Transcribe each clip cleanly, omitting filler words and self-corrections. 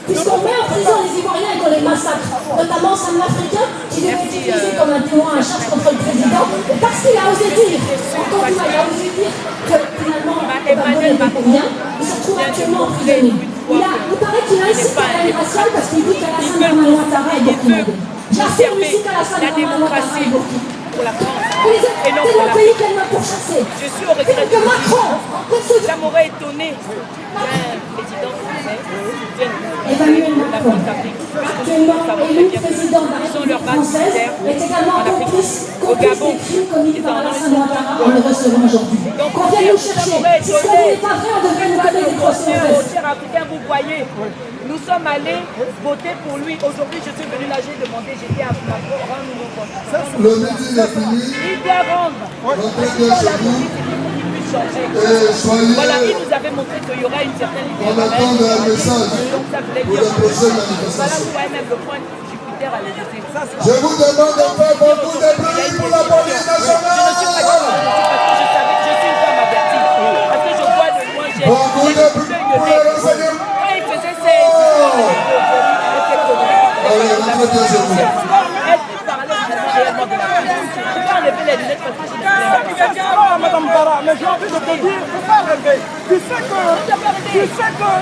puisqu'on met en prison les Ivoiriens et qu'on les massacre, notamment Sam l'Africain, qui devait être utilisé comme un témoin à charge contre le président, et parce qu'il a osé dire, encore une fois, il a osé dire que finalement, Emmanuel Macron, il se trouve actuellement emprisonné. Il paraît qu'il a incité à la haine raciale parce qu'il dit qu'Alassane Dramane Ouattara est burkinabé. J'affirme ici qu'Alassane Dramane Ouattara est burkinabé. Pour la France et non pour la pays qu'elle m'a pourchassé. Je suis au regret que Macron, ça m'aurait étonné qu'un président français Emmanuel Macron, actuellement élu président de la République française, est également complice des crimes commis par Alassane Ouattara en le recevant aujourd'hui. Donc on vient nous chercher. Si ce n'est pas vrai, on devrait nous donner des procès. Cher africain, vous voyez, nous sommes allés voter pour lui. Aujourd'hui, je suis venu là, j'ai demandé, j'étais à Macron, rends-nous nos comptes. Le meeting est fini. Il doit rendre. Rentrez chez vous. Voilà, il nous avait montré qu'il y aura une certaine liberté. On attend un message Donc ça voulait pour dire. la prochaine Voilà, manifestation. vous voyez même le point de Jupiter à l'Élysée. Je vous demande de faire beaucoup de bruit pour la police nationale. Je suis une femme avertie. Parce que je vois de loin, j'ai beaucoup de bruit pour les renseignements. quand il faisait ses Allez, rentrez bien chez vous. est-ce qu'il parlait réellement de la police? Je peux enlever les lunettes parce que je Madame Bara, mais j'ai envie de te dire, il faut pas rêver. Tu sais que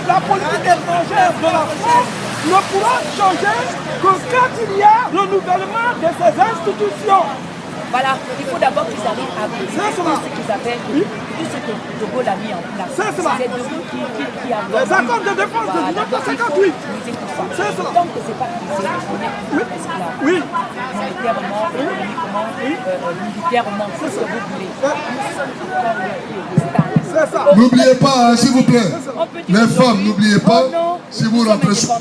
la politique étrangère de la France ne pourra changer que quand il y a le renouvellement de ses institutions. Voilà, il faut d'abord qu'ils arrivent à tout ce qu'ils appellent, tout ce que De Gaulle a mis en place. C'est cela. C'est De Gaulle qui a... Les accords de défense de 1958. C'est cela. Donc c'est pas qu'ils on est esclaves. Oui. Militairement, économiquement, militairement, c'est ce que vous voulez. Nous sommes encore les stars. C'est ça. N'oubliez pas, hein, s'il vous plaît. On peut dire Les femmes, n'oubliez pas, si vous rentrez sur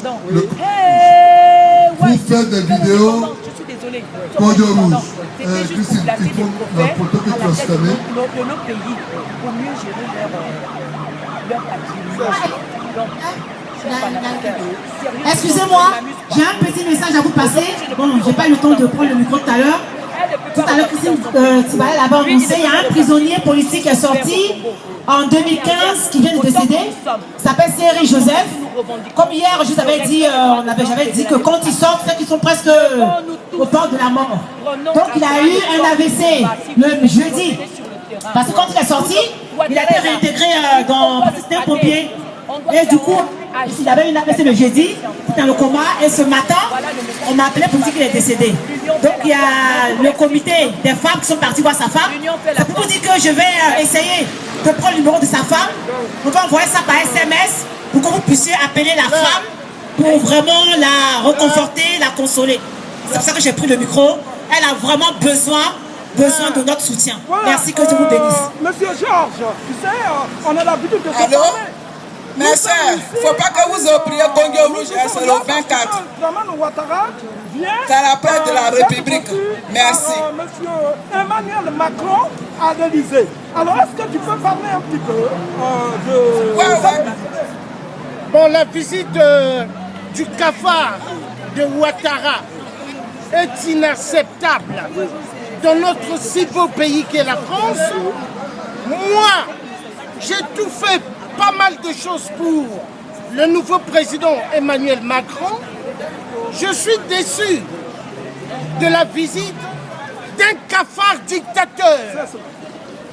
vous faites des vidéos, je suis désolée. Code rouge. C'était juste Christine, pour placer il faut des la photo que tu as prophètes scannée. de nos pays pour mieux gérer leur patrimoine. Donc, excusez-moi, j'ai un petit message à vous passer. Bon, j'ai pas eu le temps de prendre le micro tout à l'heure. Tout à l'heure, Christine Tibalet l'avait annoncé, il y a un prisonnier politique qui est sorti en 2015 qui vient de décéder. Il s'appelle Thierry Joseph. Comme hier, j'avais dit que quand ils sortent, c'est qu'ils sont presque au bord de la mort. Donc il a eu un AVC le jeudi. Parce que quand il est sorti, il a été réintégré c'était un pompier. Et du coup, il avait une AVC le jeudi, il était dans le coma, et ce matin, on m'a appelé pour dire qu'il est décédé. Donc il y a le comité des femmes qui sont parties voir sa femme. C'est pour vous dire que je vais essayer de prendre le numéro de sa femme. On va envoyer ça par SMS pour que vous puissiez appeler la femme pour vraiment la reconforter, la consoler. C'est pour ça que j'ai pris le micro. Elle a vraiment besoin de notre soutien. Voilà. Merci, que Dieu vous bénisse. Monsieur Georges, tu sais, on a l'habitude de se Allô? parler. Mais sœur, il ne faut pas que vous oppriez Congo Rouge, c'est le 24. C'est la fête de la République. Merci. Monsieur Emmanuel Macron à l'Élysée. Alors, est-ce que tu peux parler un petit peu de... Ouais. Bon, la visite du cafard de Ouattara est inacceptable dans notre si beau pays qu'est la France. Moi, j'ai tout fait, pas mal de choses pour le nouveau président Emmanuel Macron. Je suis déçu de la visite d'un cafard dictateur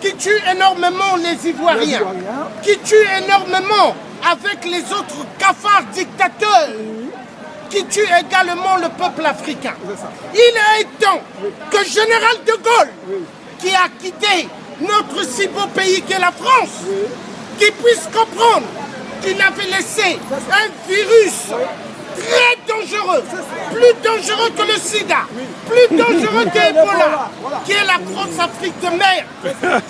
qui tue énormément les Ivoiriens, qui tue énormément avec les autres cafards dictateurs, qui tue également le peuple africain. Il est temps que Général de Gaulle, qui a quitté notre si beau pays qu'est la France, qui puisse comprendre qu'il avait laissé un virus très dangereux, plus dangereux que le sida, plus dangereux que Ebola, qui est la France-Afrique de mer.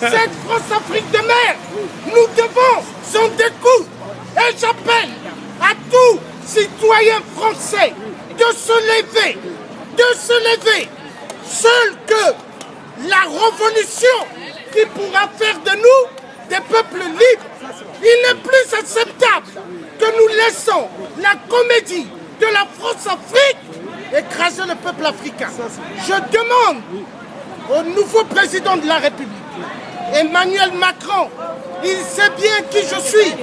Cette France-Afrique de mer, nous devons son découp. Et j'appelle à tous citoyens français de se lever, seul que la révolution qui pourra faire de nous des peuples libres. Il n'est plus acceptable que nous laissons la comédie de la France-Afrique écraser le peuple africain. Je demande au nouveau président de la République, Emmanuel Macron, il sait bien qui je suis.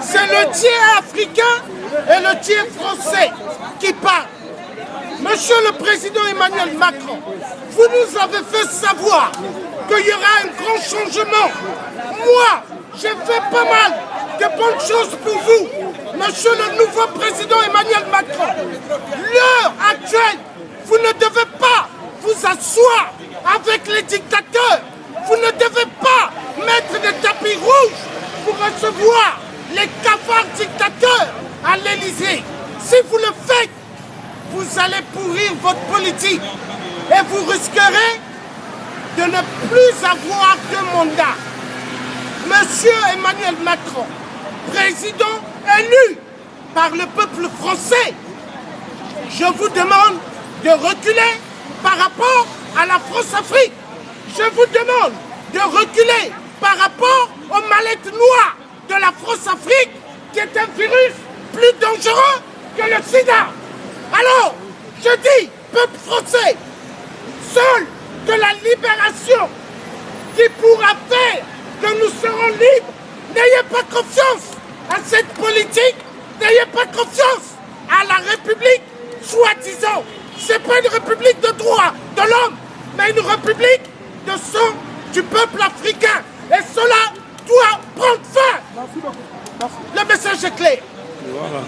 C'est le tiers africain et le tiers français qui parle. Monsieur le Président Emmanuel Macron, vous nous avez fait savoir qu'il y aura un grand changement. Moi, j'ai fait pas mal de bonnes choses pour vous. Monsieur le nouveau Président Emmanuel Macron, l'heure actuelle, vous ne devez pas vous asseoir avec les dictateurs. Vous ne devez pas mettre des tapis rouges pour recevoir les cafards dictateurs à l'Élysée. Si vous le faites, vous allez pourrir votre politique et vous risquerez de ne plus avoir de mandat. Monsieur Emmanuel Macron, président élu par le peuple français, je vous demande de reculer par rapport à la France-Afrique. Je vous demande de reculer par rapport aux mallettes noires de la France-Afrique, qui est un virus plus dangereux que le sida. Alors, je dis, peuple français, seule de la libération qui pourra faire que nous serons libres, n'ayez pas confiance à cette politique, n'ayez pas confiance à la République, soi-disant. Ce n'est pas une république de droit de l'homme, mais une république de sang du peuple africain. Et cela doit prendre fin. Merci beaucoup. Merci. Le message est clair. Voilà.